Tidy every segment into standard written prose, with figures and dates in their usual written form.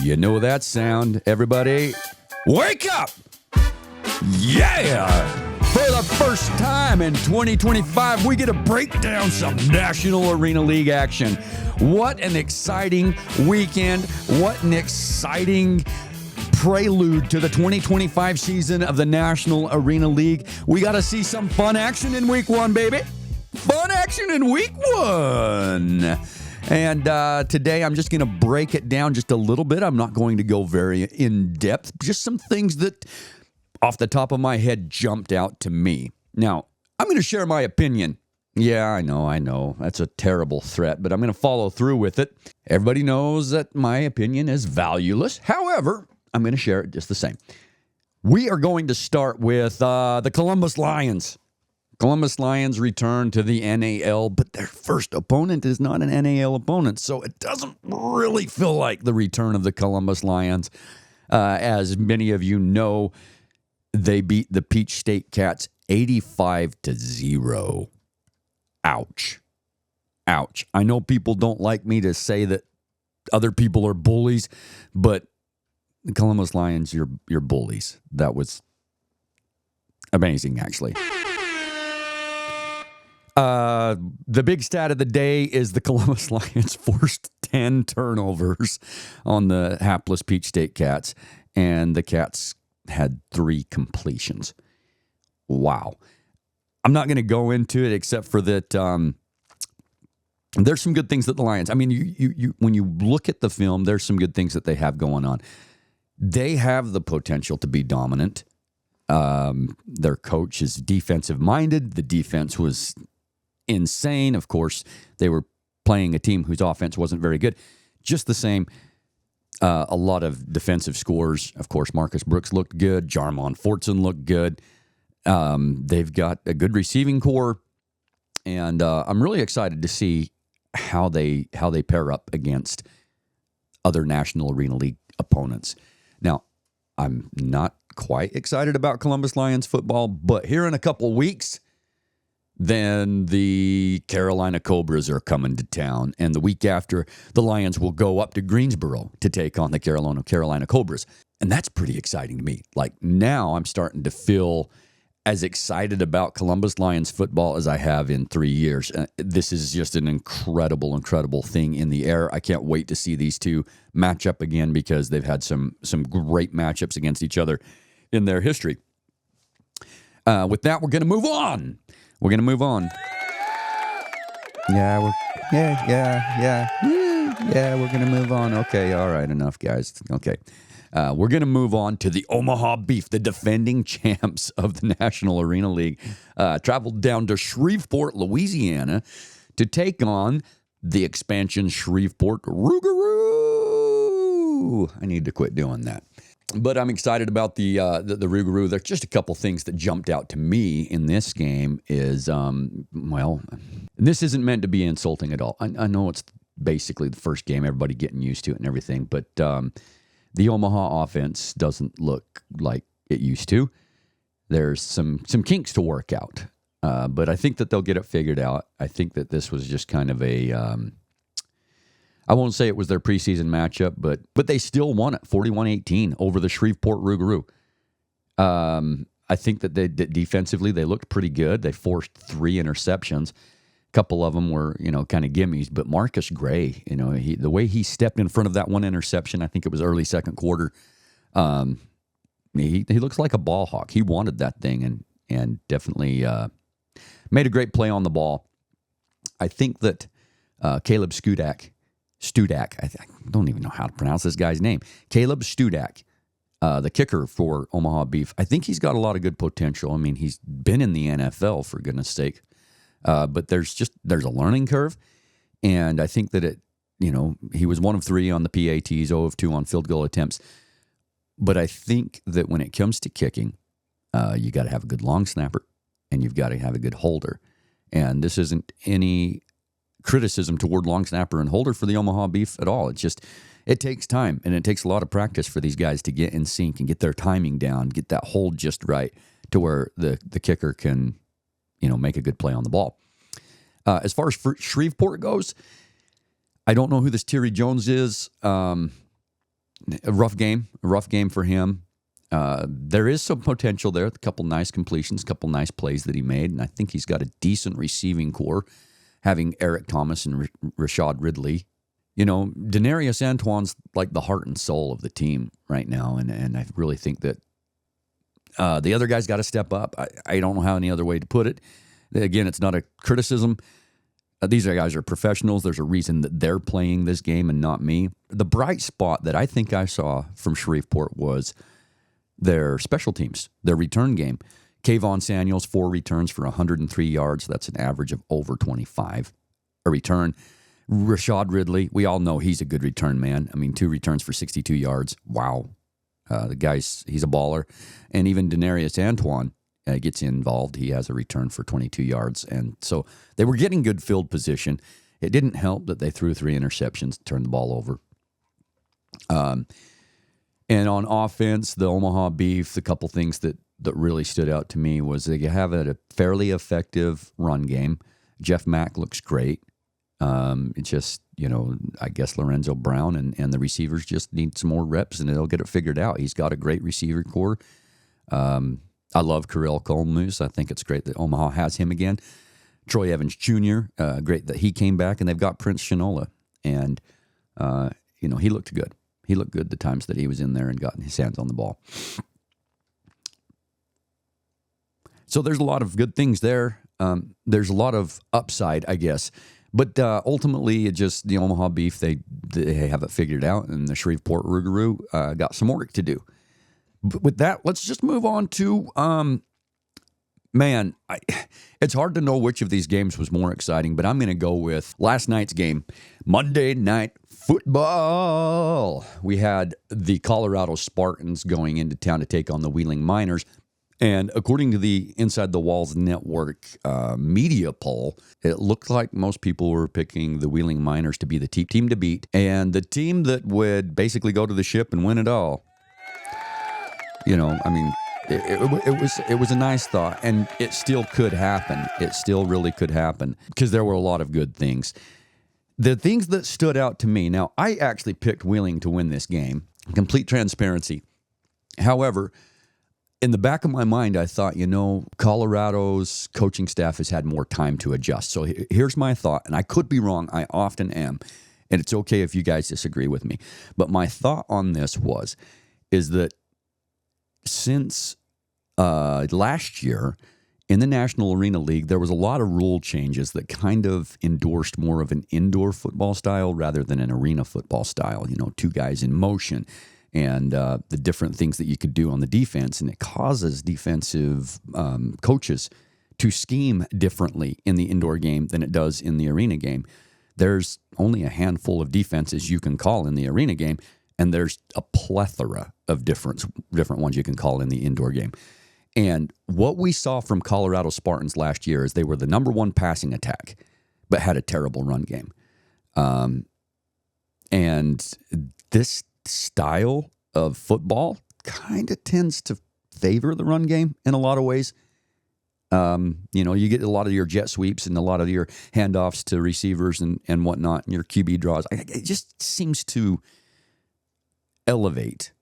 You know that sound, everybody? Wake up! Yeah! For the first time in 2025, we get to break down some National Arena League action. What an exciting weekend. What an exciting prelude to the 2025 season of the National Arena League. We got to see some fun action in week one, baby. Fun action in week one. And today I'm just going to break it down just a little bit. I'm not going to go very in depth. Just some things that off the top of my head jumped out to me. Now, I'm going to share my opinion. Yeah, I know. That's a terrible threat, but I'm going to follow through with it. Everybody knows that my opinion is valueless. However, I'm going to share it just the same. We are going to start with the Columbus Lions. Columbus Lions return to the NAL, but their first opponent is not an NAL opponent, so it doesn't really feel like the return of the Columbus Lions. As many of you know, they beat the Peach State Cats 85-0. Ouch. Ouch. I know people don't like me to say that other people are bullies, but the Columbus Lions, you're bullies. That was amazing, actually. The big stat of the day is the Columbus Lions forced 10 turnovers on the hapless Peach State Cats, and the Cats had 3 completions. Wow. I'm not going to go into it except for that there's some good things that the Lions, I mean, you when you look at the film, there's some good things that they have going on. They have the potential to be dominant. Their coach is defensive-minded. The defense was insane. Of course, they were playing a team whose offense wasn't very good. Just the same, a lot of defensive scores. Of course, Marcus Brooks looked good. Jarmon Fortson looked good. They've got a good receiving core, and I'm really excited to see how they pair up against other National Arena League opponents. Now, I'm not quite excited about Columbus Lions football, but here in a couple weeks, then the Carolina Cobras are coming to town, and the week after, the Lions will go up to Greensboro to take on the Carolina Cobras, and that's pretty exciting to me. Like, now I'm starting to feel as excited about Columbus Lions football as I have in 3 years. This is just an incredible thing in the air. I can't wait to see these two match up again because they've had some great matchups against each other in their history. With that, we're going to move on. We're going to move on. Yeah, we're going to move on. Okay, all right, enough, guys. Okay. We're going to move on to the Omaha Beef, the defending champs of the National Arena League. Traveled down to Shreveport, Louisiana to take on the expansion Shreveport Rougarou. I need to quit doing that. But I'm excited about the Rougarou. There's just a couple things that jumped out to me in this game is, this isn't meant to be insulting at all. I know it's basically the first game, everybody getting used to it and everything, but the Omaha offense doesn't look like it used to. There's some kinks to work out, but I think that they'll get it figured out. I think that this was just kind of a I won't say it was their preseason matchup, but they still won it 41-18 over the Shreveport Rougarou. I think that defensively they looked pretty good. They forced 3 interceptions. A couple of them were, kind of gimmies, but Marcus Gray, the way he stepped in front of that one interception, I think it was early second quarter. He looks like a ball hawk. He wanted that thing and definitely made a great play on the ball. I think that Caleb Studak, I don't even know how to pronounce this guy's name. Caleb Studak, the kicker for Omaha Beef. I think he's got a lot of good potential. I mean, he's been in the NFL, for goodness sake. But there's a learning curve. And I think that he was 1 of 3 on the PATs, 0 of 2 on field goal attempts. But I think that when it comes to kicking, you got to have a good long snapper and you've got to have a good holder. And this isn't any criticism toward long snapper and holder for the Omaha Beef at all. It's just, it takes time and it takes a lot of practice for these guys to get in sync and get their timing down, get that hold just right to where the kicker can, make a good play on the ball. As far as Shreveport goes, I don't know who this Terry Jones is. A rough game for him. There is some potential there. A couple nice completions, a couple nice plays that he made, and I think he's got a decent receiving core, having Eric Thomas and Rashad Ridley. You know, Denarius Antoine's like the heart and soul of the team right now, and I really think that the other guys got to step up. I don't know how any other way to put it. Again, it's not a criticism. These guys are professionals. There's a reason that they're playing this game and not me. The bright spot that I think I saw from Shreveport was their special teams, their return game. Kayvon Samuels, 4 returns for 103 yards. That's an average of over 25 a return. Rashad Ridley, we all know he's a good return man. I mean, 2 returns for 62 yards. Wow. He's a baller. And even Denarius Antoine gets involved. He has a return for 22 yards. And so they were getting good field position. It didn't help that they threw 3 interceptions, turned the ball over. And on offense, the Omaha Beef, the couple things that really stood out to me was they have a fairly effective run game. Jeff Mack looks great. It's just, I guess Lorenzo Brown and the receivers just need some more reps and they'll get it figured out. He's got a great receiver core. I love Karel Colmoose. I think it's great that Omaha has him again. Troy Evans Jr., great that he came back, and they've got Prince Shinola. And, he looked good. He looked good the times that he was in there and got his hands on the ball. So there's a lot of good things there. There's a lot of upside, I guess. But ultimately, the Omaha Beef, they have it figured out, and the Shreveport Rougarou got some work to do. But with that, let's just move on to, it's hard to know which of these games was more exciting, but I'm going to go with last night's game, Monday Night Football. We had the Colorado Spartans going into town to take on the Wheeling Miners. And according to the Inside the Walls Network media poll, it looked like most people were picking the Wheeling Miners to be the team to beat and the team that would basically go to the ship and win it all. It was a nice thought, and it still could happen. It still really could happen because there were a lot of good things. The things that stood out to me, now I actually picked Wheeling to win this game, complete transparency. However, in the back of my mind, I thought, Colorado's coaching staff has had more time to adjust. So here's my thought, and I could be wrong. I often am, and it's okay if you guys disagree with me. But my thought on this is that since last year in the National Arena League, there was a lot of rule changes that kind of endorsed more of an indoor football style rather than an arena football style, 2 guys in motion and the different things that you could do on the defense. And it causes defensive coaches to scheme differently in the indoor game than it does in the arena game. There's only a handful of defenses you can call in the arena game, and there's a plethora of different ones you can call in the indoor game. And what we saw from Colorado Spartans last year is they were the number 1 passing attack, but had a terrible run game. And this style of football kind of tends to favor the run game in a lot of ways. You get a lot of your jet sweeps and a lot of your handoffs to receivers and whatnot, and your QB draws. It just seems to elevate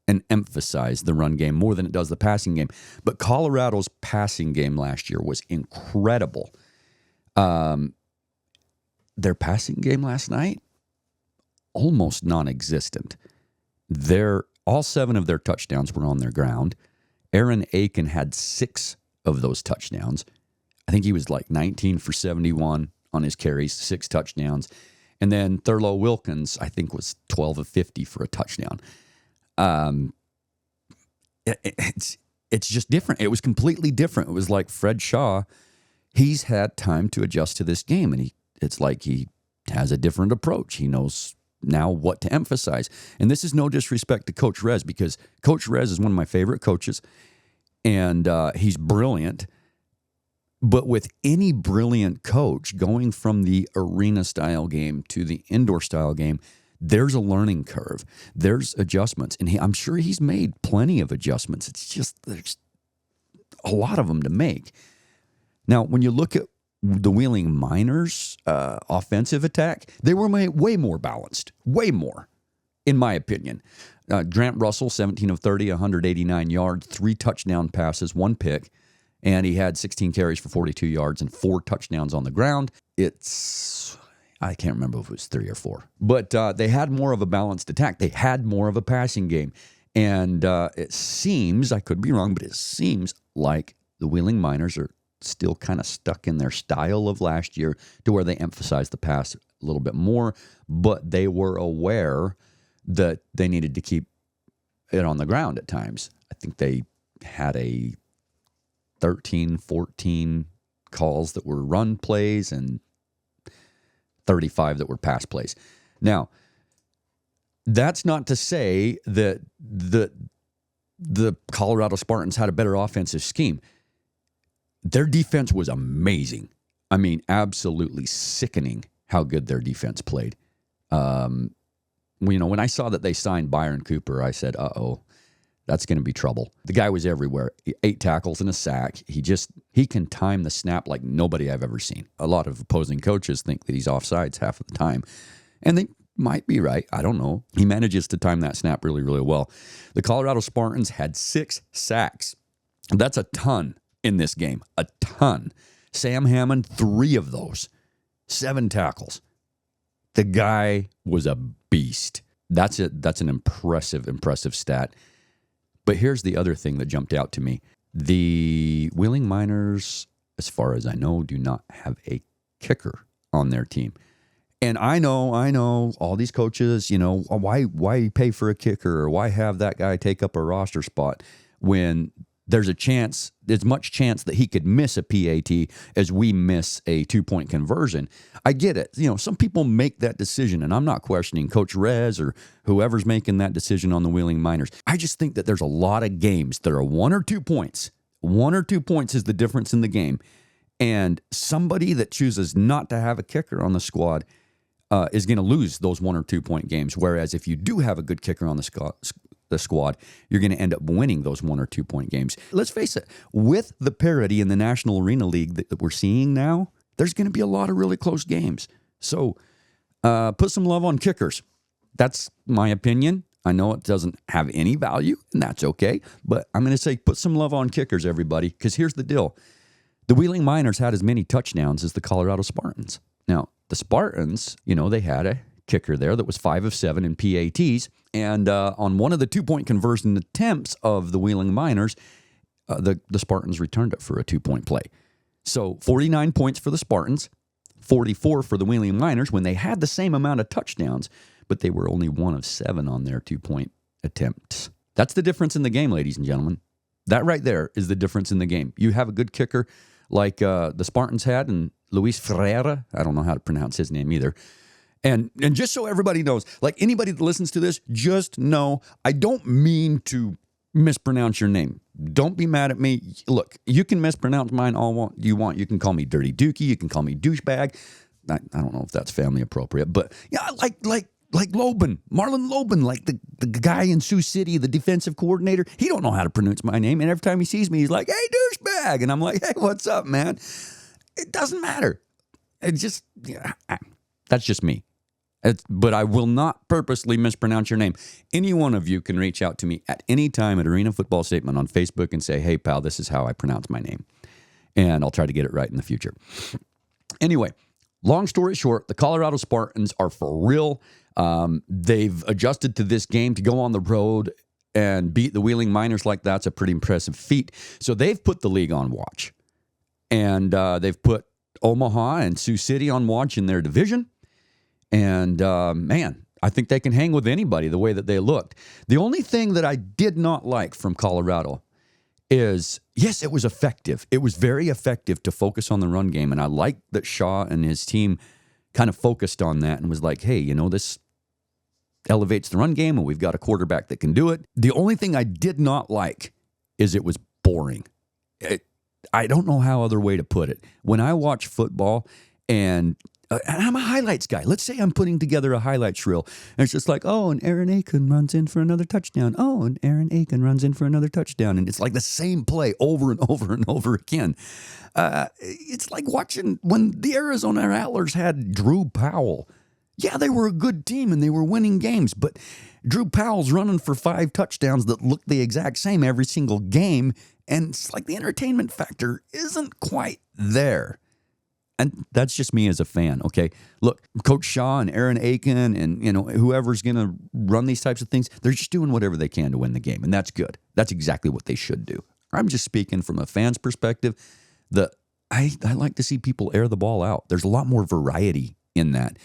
and emphasize the run game more than it does the passing game. But Colorado's passing game last year was incredible. Their passing game last night, almost non-existent. All 7 of their touchdowns were on their ground. Aaron Aiken had 6 of those touchdowns. I think he was like 19 for 71 on his carries, 6 touchdowns. And then Thurlow Wilkins, I think, was 12 of 50 for a touchdown. It's just different. It was completely different. It was like Fred Shaw. He's had time to adjust to this game, and it's like he has a different approach. He knows now what to emphasize. And this is no disrespect to Coach Rez, because Coach Rez is one of my favorite coaches, and he's brilliant. But with any brilliant coach going from the arena-style game to the indoor-style game, there's a learning curve. There's adjustments. And I'm sure he's made plenty of adjustments. It's just there's a lot of them to make. Now, when you look at the Wheeling Miners' offensive attack, they were way more balanced, way more. in my opinion. Grant Russell, 17 of 30, 189 yards, 3 touchdown passes, 1 pick, and he had 16 carries for 42 yards and 4 touchdowns on the ground. I can't remember if it was 3 or 4, but they had more of a balanced attack. They had more of a passing game. And it seems, I could be wrong, but it seems like the Wheeling Miners are still kind of stuck in their style of last year to where they emphasized the pass a little bit more, but they were aware that they needed to keep it on the ground at times. I think they had a 13, 14 calls that were run plays and 35 that were pass plays. Now, that's not to say that the Colorado Spartans had a better offensive scheme. Their defense was amazing. I mean, absolutely sickening how good their defense played. When I saw that they signed Byron Cooper, I said, uh-oh, that's going to be trouble. The guy was everywhere. 8 tackles and a sack. He can time the snap like nobody I've ever seen. A lot of opposing coaches think that he's offsides half of the time, and they might be right. I don't know. He manages to time that snap really, really well. The Colorado Spartans had 6 sacks. That's a ton in this game. A ton. Sam Hammond, 3 of those. 7 tackles. The guy was a beast. That's an impressive stat. But here's the other thing that jumped out to me. The Wheeling Miners, as far as I know, do not have a kicker on their team. And I know, all these coaches, why pay for a kicker or why have that guy take up a roster spot when there's much chance that he could miss a PAT as we miss a 2-point conversion. I get it. Some people make that decision, and I'm not questioning Coach Rez or whoever's making that decision on the Wheeling Miners. I just think that there's a lot of games that are 1 or 2 points. 1 or 2 points is the difference in the game. And somebody that chooses not to have a kicker on the squad is going to lose those 1 or 2 point games. Whereas if you do have a good kicker on the squad, you're going to end up winning those 1 or 2 point games. Let's face it, with the parity in the National Arena League that we're seeing now, there's going to be a lot of really close games. So put some love on kickers. That's my opinion. I know it doesn't have any value, and that's okay. But I'm going to say put some love on kickers, everybody, because here's the deal. The Wheeling Miners had as many touchdowns as the Colorado Spartans. Now, the Spartans, they had a kicker there that was 5 of 7 in PATs. And on one of the 2-point conversion attempts of the Wheeling Miners, the Spartans returned it for a 2-point play. So 49 points for the Spartans, 44 for the Wheeling Miners when they had the same amount of touchdowns, but they were only 1 of 7 on their 2-point attempts. That's the difference in the game, ladies and gentlemen. That right there is the difference in the game. You have a good kicker like the Spartans had, and Luis Ferreira, I don't know how to pronounce his name either. And just so everybody knows, like anybody that listens to this, just know I don't mean to mispronounce your name. Don't be mad at me. Look, you can mispronounce mine all you want. You can call me Dirty Dookie. You can call me douchebag. I don't know if that's family appropriate, but yeah, like Lobin, Marlon Lobin, like the guy in Sioux City, the defensive coordinator. He don't know how to pronounce my name, and every time he sees me, he's like, "Hey, douchebag," and I'm like, "Hey, what's up, man?" It doesn't matter. That's just me. But I will not purposely mispronounce your name. Any one of you can reach out to me at any time at Arena Football Statement on Facebook and say, "Hey, pal, this is how I pronounce my name." And I'll try to get it right in the future. Anyway, long story short, the Colorado Spartans are for real. They've adjusted to this game to go on the road and beat the Wheeling Miners like that's a pretty impressive feat. So they've put the league on watch. And they've put Omaha and Sioux City on watch in their division. And, man, I think they can hang with anybody the way that they looked. The only thing that I did not like from Colorado is, yes, it was effective. It was very effective to focus on the run game. And I like that Shaw and his team kind of focused on that and was like, hey, this elevates the run game and we've got a quarterback that can do it. The only thing I did not like is it was boring. I don't know how other way to put it. When I watch football and I'm a highlights guy. Let's say I'm putting together a highlights reel. And it's just like, oh, and Aaron Aiken runs in for another touchdown. Oh, and Aaron Aiken runs in for another touchdown. And it's like the same play over and over and over again. It's like watching when the Arizona Rattlers had Drew Powell. Yeah, they were a good team and they were winning games, but Drew Powell's running for 5 touchdowns that look the exact same every single game, and it's like the entertainment factor isn't quite there. And that's just me as a fan, okay? Look, Coach Shaw and Aaron Aiken and, whoever's going to run these types of things, they're just doing whatever they can to win the game, and that's good. That's exactly what they should do. I'm just speaking from a fan's perspective that I like to see people air the ball out. There's a lot more variety in that.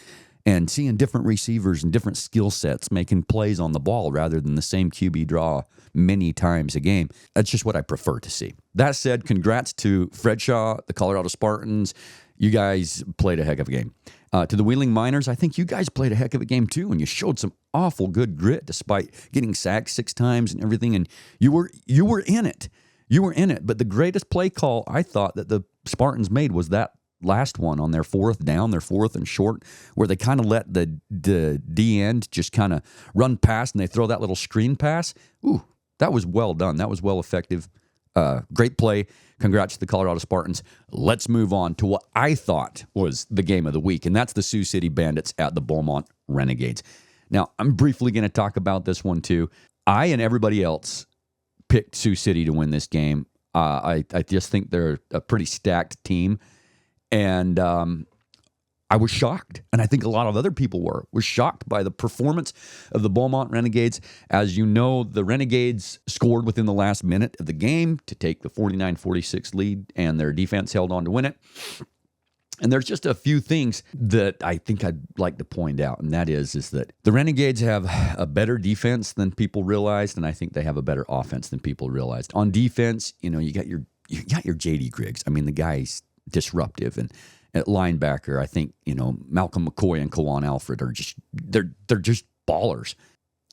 And seeing different receivers and different skill sets making plays on the ball rather than the same QB draw many times a game. That's just what I prefer to see. That said, congrats to Fred Shaw, the Colorado Spartans. You guys played a heck of a game. To the Wheeling Miners, I think you guys played a heck of a game too, and you showed some awful good grit despite getting sacked 6 times and everything, and you were in it. You were in it. But the greatest play call I thought that the Spartans made was that last one on their 4th down, their 4th and short, where they kind of let the D end just kind of run past and they throw that little screen pass. Ooh, that was well done. That was well effective. Great play. Congrats to the Colorado Spartans. Let's move on to what I thought was the game of the week, and that's the Sioux City Bandits at the Beaumont Renegades. Now, I'm briefly going to talk about this one too. I and everybody else picked Sioux City to win this game. I just think they're a pretty stacked team. And I was shocked, and I think a lot of other people were shocked by the performance of the Beaumont Renegades. As you know, the Renegades scored within the last minute of the game to take the 49-46 lead, and their defense held on to win it. And there's just a few things that I think I'd like to point out, and that is that the Renegades have a better defense than people realized, and I think they have a better offense than people realized. On defense, you got your J.D. Griggs. I mean, the guy's disruptive, and at linebacker, I think Malcolm McCoy and Kawan Alfred are just they're just ballers.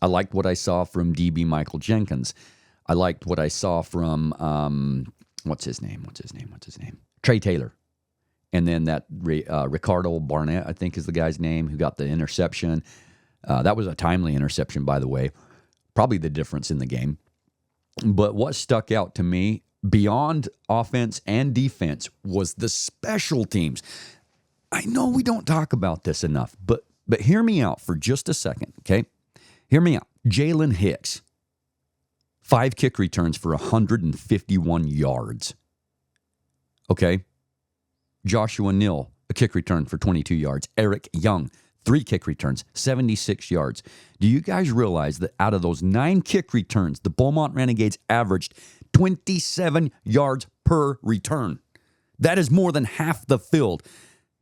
I liked what I saw from DB Michael Jenkins. I liked what I saw from what's his name? Trey Taylor, and then that Ricardo Barnett, I think is the guy's name, who got the interception. That was a timely interception, by the way. Probably the difference in the game. But what stuck out to me, beyond offense and defense, was the special teams. I know we don't talk about this enough, but hear me out for just a second, okay? Hear me out. Jalen Hicks, 5 kick returns for 151 yards. Okay? Joshua Neal, a kick return for 22 yards. Eric Young, 3 kick returns, 76 yards. Do you guys realize that out of those 9 kick returns, the Beaumont Renegades averaged 27 yards per return? That is more than half the field.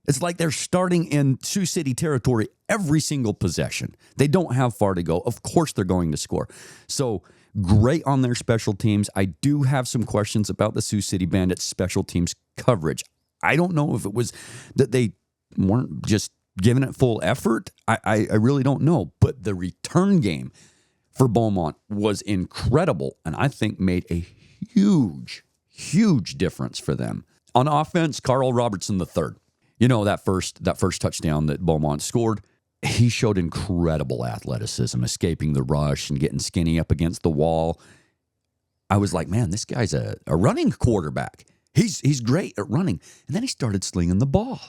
It's like they're starting in Sioux City territory every single possession. They don't have far to go. Of course they're going to score. So great on their special teams. I do have some questions about the Sioux City Bandits special teams coverage. I don't know if it was that they weren't just giving it full effort. I really don't know. But the return game for Beaumont was incredible, and I think made a huge, huge difference for them. On offense, Carl Robertson III. That first touchdown that Beaumont scored, he showed incredible athleticism, escaping the rush and getting skinny up against the wall. I was like, man, this guy's a running quarterback. He's great at running. And then he started slinging the ball.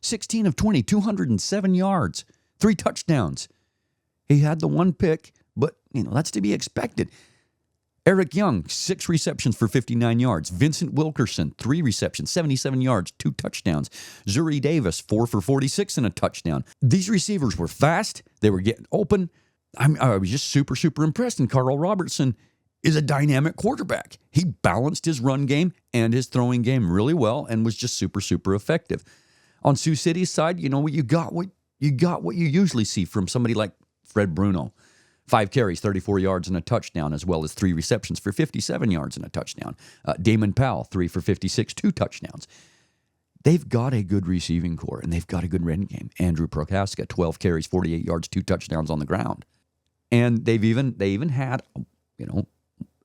16 of 20, 207 yards, 3 touchdowns. He had the 1 pick, but that's to be expected. Eric Young, 6 receptions for 59 yards. Vincent Wilkerson, 3 receptions, 77 yards, 2 touchdowns. Zuri Davis, 4 for 46 and a touchdown. These receivers were fast. They were getting open. I was just super, super impressed. And Carl Robertson is a dynamic quarterback. He balanced his run game and his throwing game really well and was just super, super effective. On Sioux City's side, you got what you usually see from somebody like Fred Bruno. 5 carries, 34 yards and a touchdown, as well as 3 receptions for 57 yards and a touchdown. Damon Powell, 3 for 56, 2 touchdowns. They've got a good receiving core, and they've got a good run game. Andrew Prokaska, 12 carries, 48 yards, 2 touchdowns on the ground. And they even had,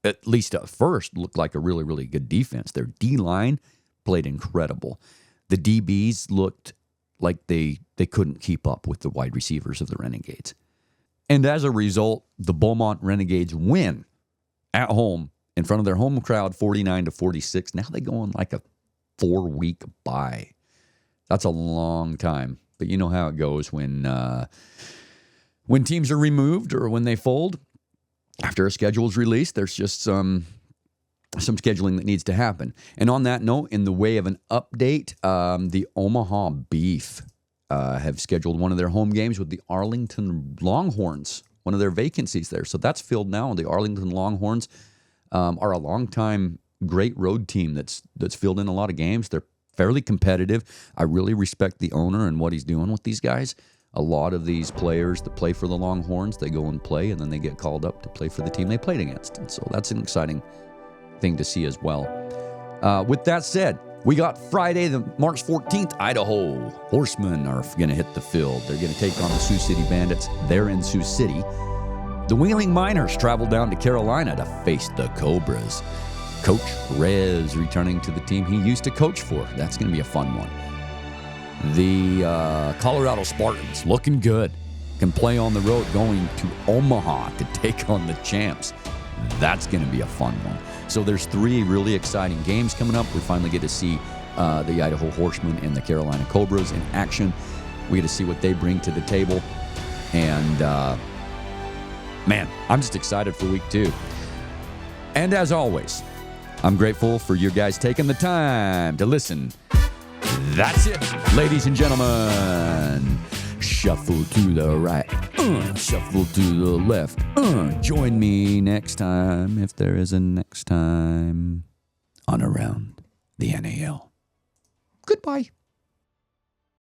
at least at first, looked like a really, really good defense. Their D-line played incredible. The DBs looked like they couldn't keep up with the wide receivers of the Renegades. And as a result, the Beaumont Renegades win at home in front of their home crowd, 49-46. Now they go on like a 4-week bye. That's a long time But you know how it goes when teams are removed or when they fold. After a schedule is released, there's just some scheduling that needs to happen. And on that note, in the way of an update, the Omaha Beef have scheduled one of their home games with the Arlington Longhorns, one of their vacancies there. So that's filled now. The Arlington Longhorns are a longtime great road team that's filled in a lot of games. They're fairly competitive. I really respect the owner and what he's doing with these guys. A lot of these players that play for the Longhorns, they go and play, and then they get called up to play for the team they played against. And so that's an exciting thing to see as well. With that said, we got Friday, the March 14th, Idaho. Horsemen are going to hit the field. They're going to take on the Sioux City Bandits. They're in Sioux City. The Wheeling Miners travel down to Carolina to face the Cobras. Coach Rez returning to the team he used to coach for. That's going to be a fun one. The Colorado Spartans, looking good, can play on the road going to Omaha to take on the champs. That's going to be a fun one. So there's 3 really exciting games coming up. We finally get to see the Idaho Horsemen and the Carolina Cobras in action. We get to see what they bring to the table. And, man, I'm just excited for week 2. And as always, I'm grateful for you guys taking the time to listen. That's it, ladies and gentlemen. Shuffle to the right, shuffle to the left. Join me next time, if there is a next time, on Around the NAL. Goodbye.